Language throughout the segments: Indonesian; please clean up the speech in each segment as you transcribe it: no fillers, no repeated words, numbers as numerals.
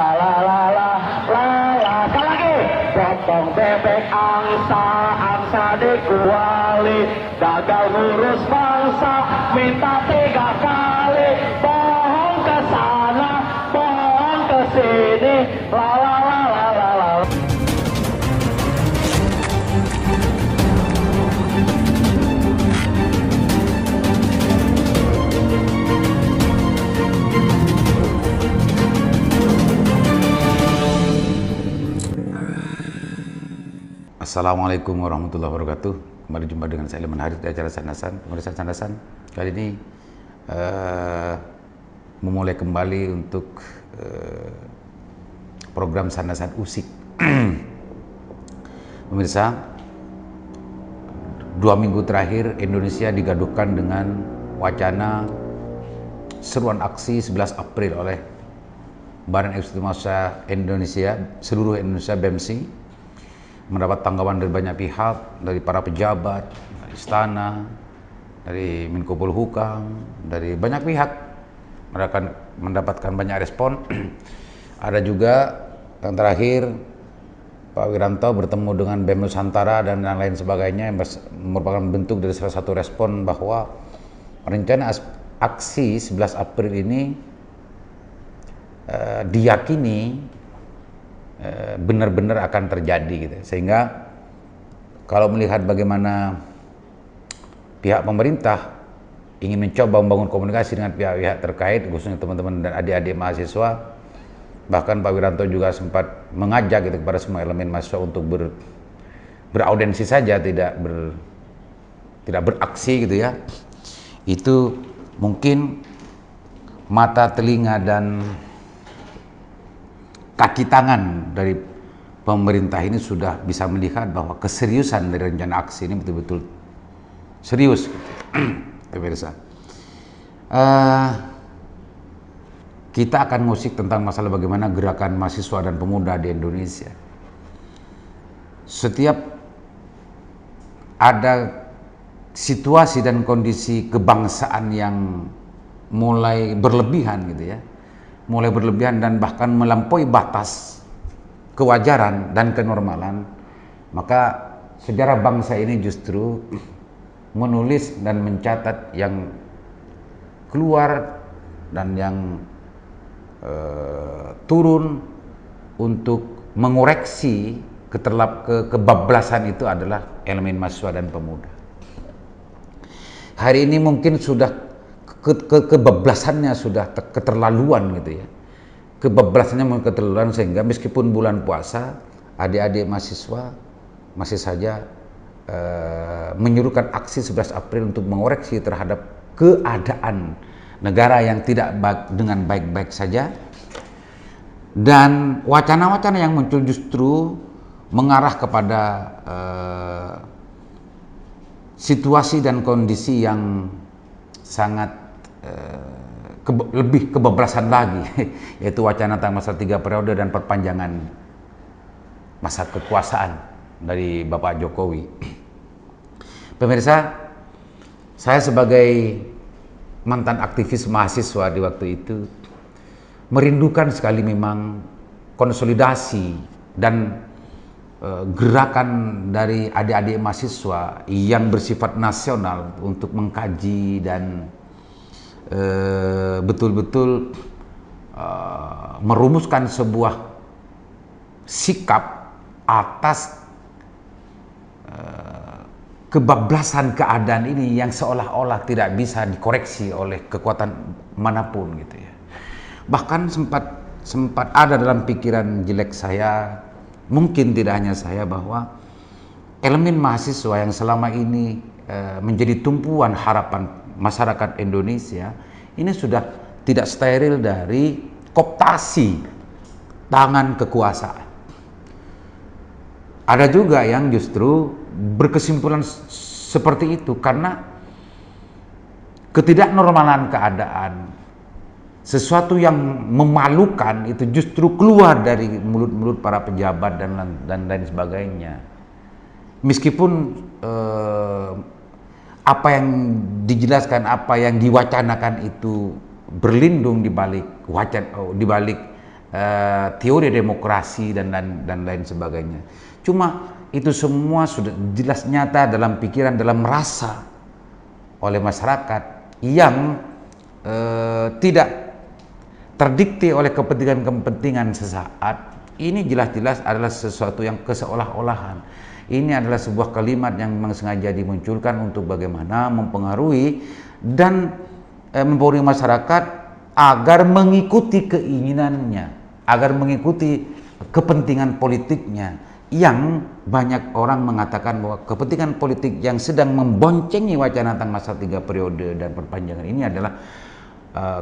La la la la la la, sekali lagi. Potong bebek angsa dikuali, gagal ngurus bangsa, minta 3 kali. Bohong ke sana, bohong ke sini, la la la la la la. Assalamualaikum warahmatullahi wabarakatuh. Kembali jumpa dengan saya Ilman Haris di acara Sandasan. Pemirsa Sandasan, kali ini memulai kembali untuk program Sandasan Usik. Pemirsa, 2 minggu terakhir Indonesia digaduhkan dengan wacana seruan aksi 11 April oleh Badan Eksekutif Mahasiswa Indonesia, seluruh Indonesia BEMSI, mendapat tanggapan dari banyak pihak, dari para pejabat, dari istana, dari Menko Polhukam, dari banyak pihak. Mereka mendapatkan banyak respon. Ada juga yang terakhir Pak Wiranto bertemu dengan BEM Nusantara dan lain sebagainya, yang merupakan bentuk dari salah satu respon bahwa rencana aksi 11 April ini diyakini benar-benar akan terjadi gitu. Sehingga kalau melihat bagaimana pihak pemerintah ingin mencoba membangun komunikasi dengan pihak-pihak terkait, khususnya teman-teman dan adik-adik mahasiswa, bahkan Pak Wiranto juga sempat mengajak gitu kepada semua elemen mahasiswa untuk beraudensi saja, tidak beraksi gitu ya. Itu mungkin mata, telinga, dan kaki tangan dari pemerintah ini sudah bisa melihat bahwa keseriusan dari rencana aksi ini betul-betul serius, pemirsa. Kita akan ngusik tentang masalah bagaimana gerakan mahasiswa dan pemuda di Indonesia. Setiap ada situasi dan kondisi kebangsaan yang mulai berlebihan gitu ya, mulai berlebihan dan bahkan melampaui batas kewajaran dan kenormalan, maka sejarah bangsa ini justru menulis dan mencatat yang keluar dan yang turun untuk mengoreksi kebablasan itu adalah elemen mahasiswa dan pemuda. Hari ini mungkin sudah kebablasannya sudah keterlaluan gitu ya. Kebablasannya mulai keterlaluan sehingga meskipun bulan puasa, adik-adik mahasiswa masih saja menyuruhkan aksi 11 April untuk mengoreksi terhadap keadaan negara yang tidak dengan baik-baik saja. Dan wacana-wacana yang muncul justru mengarah kepada situasi dan kondisi yang sangat lebih kebablasan lagi, yaitu wacana tentang masa 3 periode dan perpanjangan masa kekuasaan dari Bapak Jokowi. Pemirsa, saya sebagai mantan aktivis mahasiswa di waktu itu merindukan sekali memang konsolidasi dan gerakan dari adik-adik mahasiswa yang bersifat nasional untuk mengkaji dan betul-betul merumuskan sebuah sikap atas kebablasan keadaan ini yang seolah-olah tidak bisa dikoreksi oleh kekuatan manapun gitu ya. Bahkan sempat ada dalam pikiran jelek saya, mungkin tidak hanya saya, bahwa elemen mahasiswa yang selama ini menjadi tumpuan harapan masyarakat Indonesia ini sudah tidak steril dari kooptasi tangan kekuasaan. Ada juga yang justru berkesimpulan seperti itu karena ketidaknormalan keadaan, sesuatu yang memalukan itu justru keluar dari mulut-mulut para pejabat dan lain sebagainya. Meskipun apa yang dijelaskan, apa yang diwacanakan itu berlindung di balik teori demokrasi dan lain sebagainya. Cuma itu semua sudah jelas nyata dalam pikiran, dalam rasa oleh masyarakat yang tidak terdikte oleh kepentingan-kepentingan sesaat. Ini jelas-jelas adalah sesuatu yang keseolah-olahan. Ini adalah sebuah kalimat yang memang sengaja dimunculkan untuk bagaimana mempengaruhi dan mempengaruhi masyarakat agar mengikuti keinginannya, agar mengikuti kepentingan politiknya, yang banyak orang mengatakan bahwa kepentingan politik yang sedang memboncengi wacana tentang masa 3 periode dan perpanjangan ini adalah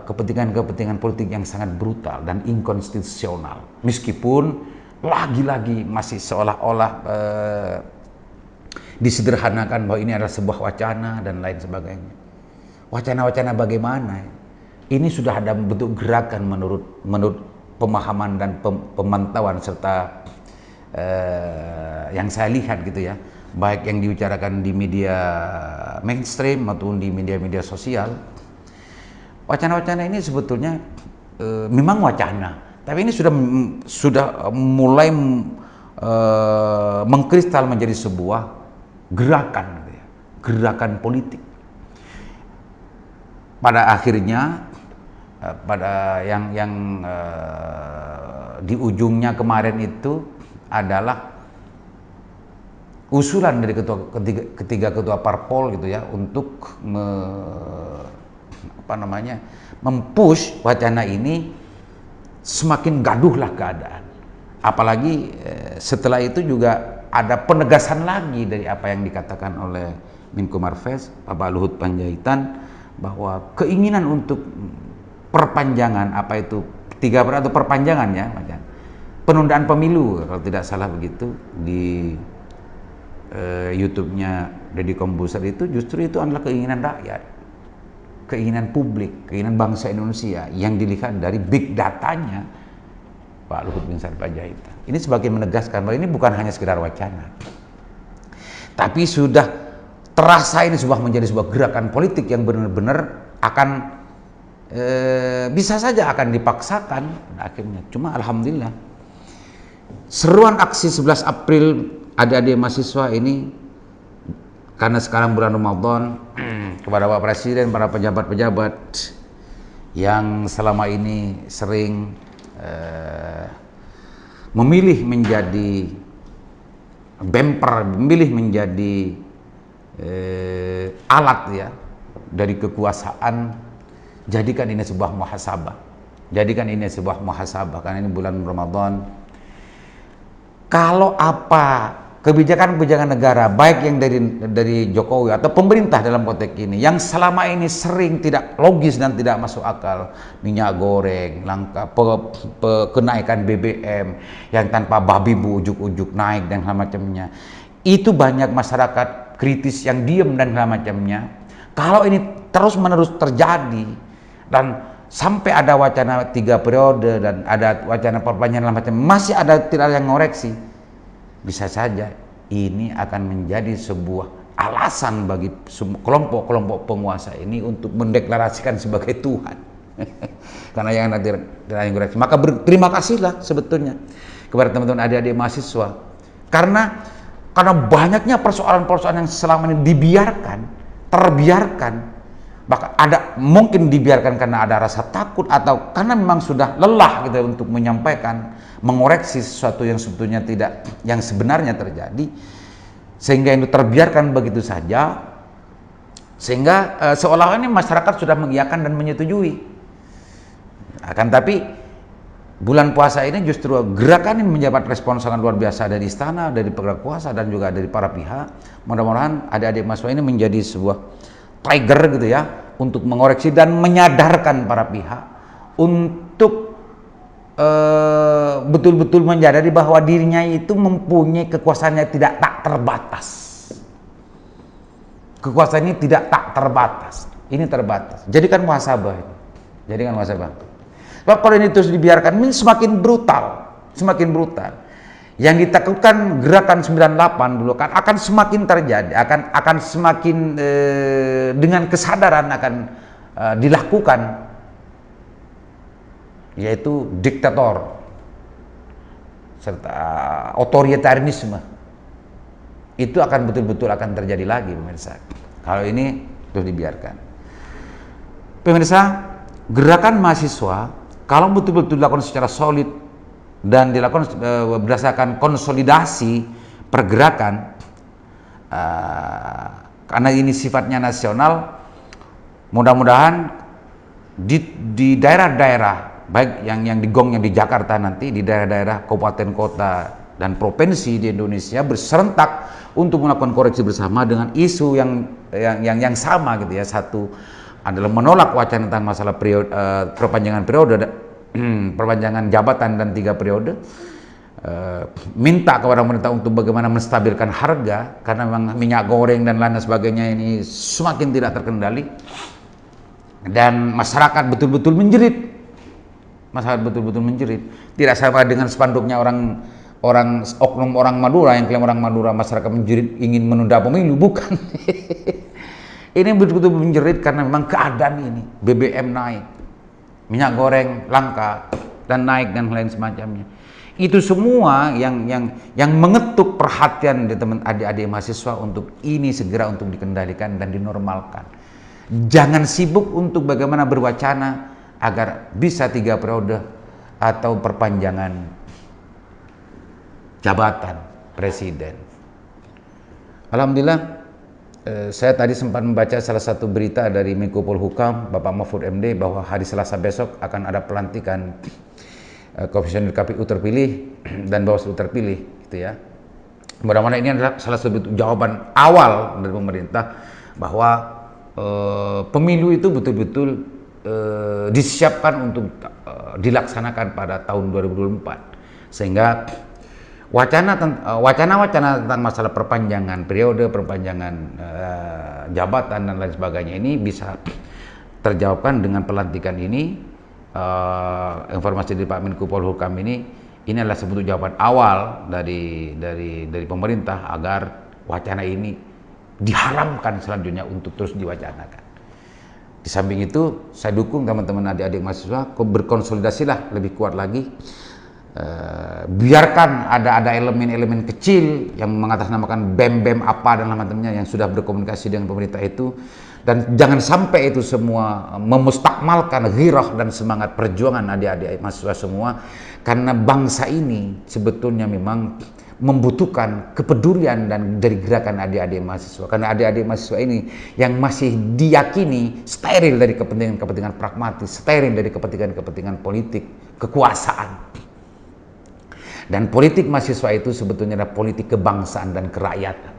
kepentingan-kepentingan politik yang sangat brutal dan inkonstitusional, meskipun lagi-lagi masih seolah-olah disederhanakan bahwa ini adalah sebuah wacana dan lain sebagainya. Wacana-wacana bagaimana? Ini sudah ada bentuk gerakan menurut pemahaman dan pemantauan serta yang saya lihat gitu ya, baik yang dibicarakan di media mainstream maupun di media-media sosial. Wacana-wacana ini sebetulnya memang wacana, tapi ini sudah mulai mengkristal menjadi sebuah gerakan, gitu ya, gerakan politik. Pada akhirnya, pada yang di ujungnya kemarin itu adalah usulan dari ketiga ketua parpol gitu ya untuk mempush wacana ini. Semakin gaduhlah keadaan, apalagi setelah itu juga ada penegasan lagi dari apa yang dikatakan oleh Menko Marves Bapak Luhut Panjaitan, bahwa keinginan untuk perpanjangan apa itu 3 periode atau perpanjangan ya, penundaan pemilu kalau tidak salah begitu, di YouTube-nya Deddy Kombusar itu justru itu adalah keinginan rakyat, keinginan publik, keinginan bangsa Indonesia yang dilihat dari big datanya Pak Luhut bin Sarpanjaitan. Ini sebagai menegaskan bahwa ini bukan hanya sekedar wacana, tapi sudah terasa ini menjadi sebuah gerakan politik yang benar-benar akan bisa saja akan dipaksakan akhirnya. Cuma alhamdulillah seruan aksi 11 April adik-adik mahasiswa ini, karena sekarang bulan Ramadan, kepada Bapak Presiden, para pejabat-pejabat yang selama ini sering memilih menjadi bemper, memilih menjadi alat ya dari kekuasaan, jadikan ini sebuah muhasabah. Jadikan ini sebuah muhasabah, karena ini bulan Ramadan. Kalau apa kebijakan-kebijakan negara, baik yang dari Jokowi atau pemerintah dalam konteks ini, yang selama ini sering tidak logis dan tidak masuk akal, minyak goreng, langka, kenaikan BBM yang tanpa babi bu ujuk-ujuk naik dan macamnya, itu banyak masyarakat kritis yang diem dan macamnya. Kalau ini terus-menerus terjadi dan sampai ada wacana 3 periode dan ada wacana perpanjangan macam, masih ada tidak ada yang ngoreksi, bisa saja ini akan menjadi sebuah alasan bagi kelompok-kelompok penguasa ini untuk mendeklarasikan sebagai Tuhan. Karena yang nanti yang ngoreksi. Maka berterima kasihlah sebetulnya kepada teman-teman adik-adik mahasiswa, karena banyaknya persoalan-persoalan yang selama ini terbiarkan, bahkan ada mungkin dibiarkan karena ada rasa takut atau karena memang sudah lelah gitu untuk menyampaikan, mengoreksi sesuatu yang sebetulnya tidak, yang sebenarnya terjadi, sehingga itu terbiarkan begitu saja, sehingga seolah-olah ini masyarakat sudah mengiyakan dan menyetujui. Akan tapi bulan puasa ini justru gerakan ini mendapat respon sangat luar biasa dari istana, dari pegawai kuasa dan juga dari para pihak. Mudah-mudahan adik-adik mahasiswa ini menjadi sebuah trigger gitu ya untuk mengoreksi dan menyadarkan para pihak untuk betul-betul menyadari bahwa dirinya itu mempunyai kekuasaan yang tak terbatas. Kekuasaan ini tidak tak terbatas, ini terbatas. Jadikan muhasabah ini. Jadikan muhasabah. Sebab kalau ini terus dibiarkan, ini semakin brutal, semakin brutal. Yang ditakutkan gerakan 98 dulu kan akan semakin terjadi, akan semakin dengan kesadaran akan dilakukan, yaitu diktator serta otoritarianisme itu akan betul-betul akan terjadi lagi, pemirsa, kalau ini terus dibiarkan. Pemirsa, gerakan mahasiswa kalau betul-betul dilakukan secara solid dan dilakukan berdasarkan konsolidasi pergerakan, karena ini sifatnya nasional, mudah-mudahan di daerah-daerah, baik yang di gongnya di Jakarta nanti, di daerah-daerah kabupaten kota dan provinsi di Indonesia berserentak untuk melakukan koreksi bersama dengan isu yang sama gitu ya. Satu adalah menolak wacana tentang masalah perpanjangan jabatan dan 3 periode, minta kepada pemerintah untuk bagaimana menstabilkan harga karena memang minyak goreng dan lain sebagainya ini semakin tidak terkendali. Dan masyarakat betul-betul menjerit. Tidak sama dengan spanduknya oknum orang Madura yang klaim orang Madura masyarakat menjerit ingin menunda pemilu, bukan. Ini betul-betul menjerit karena memang keadaan ini, BBM naik, minyak goreng langka dan naik dan lain semacamnya. Itu semua yang mengetuk perhatian di teman adik-adik mahasiswa untuk ini segera untuk dikendalikan dan dinormalkan. Jangan sibuk untuk bagaimana berwacana agar bisa 3 periode atau perpanjangan jabatan presiden. Alhamdulillah, saya tadi sempat membaca salah satu berita dari Menko Polhukam Bapak Mahfud MD bahwa hari Selasa besok akan ada pelantikan komisioner KPU terpilih dan Bawaslu terpilih, gitu ya. Mudah-mudahan ini adalah salah satu jawaban awal dari pemerintah bahwa pemilu itu betul-betul disiapkan untuk dilaksanakan pada tahun 2024, sehingga wacana-wacana tentang masalah perpanjangan periode, perpanjangan jabatan dan lain sebagainya ini bisa terjawabkan dengan pelantikan ini. Informasi dari Pak Menko Polhukam ini adalah sebuah jawaban awal dari pemerintah agar wacana ini diharamkan selanjutnya untuk terus diwacanakan. Di samping itu, saya dukung teman-teman adik-adik mahasiswa berkonsolidasilah lebih kuat lagi. Biarkan ada elemen-elemen kecil yang mengatasnamakan BEM apa dan macamnya yang sudah berkomunikasi dengan pemerintah itu, dan jangan sampai itu semua memustakmalkan ghirah dan semangat perjuangan adik-adik mahasiswa semua, karena bangsa ini sebetulnya memang membutuhkan kepedulian dan dari gerakan adik-adik mahasiswa, karena adik-adik mahasiswa ini yang masih diyakini steril dari kepentingan-kepentingan pragmatis, steril dari kepentingan-kepentingan politik kekuasaan. Dan politik mahasiswa itu sebetulnya adalah politik kebangsaan dan kerakyatan.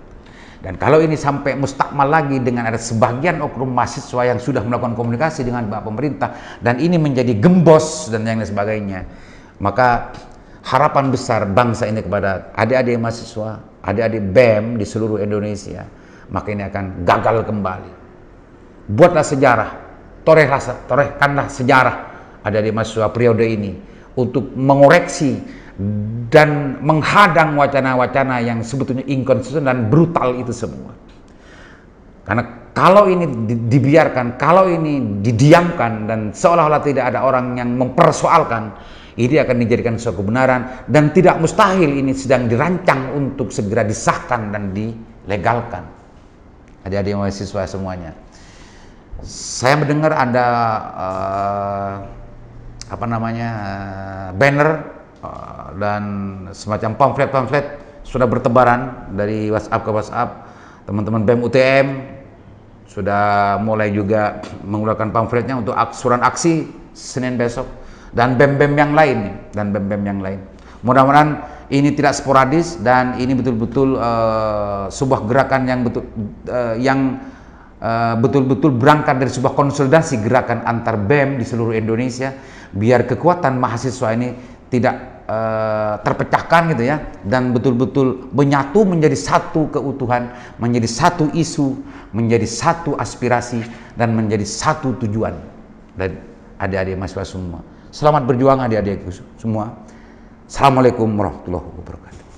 Dan kalau ini sampai mustakmal lagi dengan ada sebagian oknum mahasiswa yang sudah melakukan komunikasi dengan pemerintah dan ini menjadi gembos dan yang lain sebagainya, maka harapan besar bangsa ini kepada adik-adik mahasiswa, adik-adik BEM di seluruh Indonesia, maka ini akan gagal kembali. Buatlah sejarah, torehkanlah sejarah adik-adik mahasiswa periode ini untuk mengoreksi dan menghadang wacana-wacana yang sebetulnya inkonsisten dan brutal itu semua. Karena kalau ini dibiarkan, kalau ini didiamkan dan seolah-olah tidak ada orang yang mempersoalkan, ini akan dijadikan suatu kebenaran dan tidak mustahil ini sedang dirancang untuk segera disahkan dan dilegalkan. Adik-adik mahasiswa semuanya. Saya mendengar ada banner dan semacam pamflet sudah bertebaran dari WhatsApp ke WhatsApp. Teman-teman BEM UTM sudah mulai juga mengeluarkan pamfletnya untuk surat aksi Senin besok, dan BEM-BEM yang lain. Mudah-mudahan ini tidak sporadis dan ini betul-betul sebuah gerakan yang betul-betul berangkat dari sebuah konsolidasi gerakan antar BEM di seluruh Indonesia, biar kekuatan mahasiswa ini tidak terpecahkan gitu ya, dan betul-betul menyatu menjadi satu keutuhan, menjadi satu isu, menjadi satu aspirasi, dan menjadi satu tujuan dari adik-adik mahasiswa semua. Selamat berjuang adik-adik semua. Assalamualaikum warahmatullahi wabarakatuh.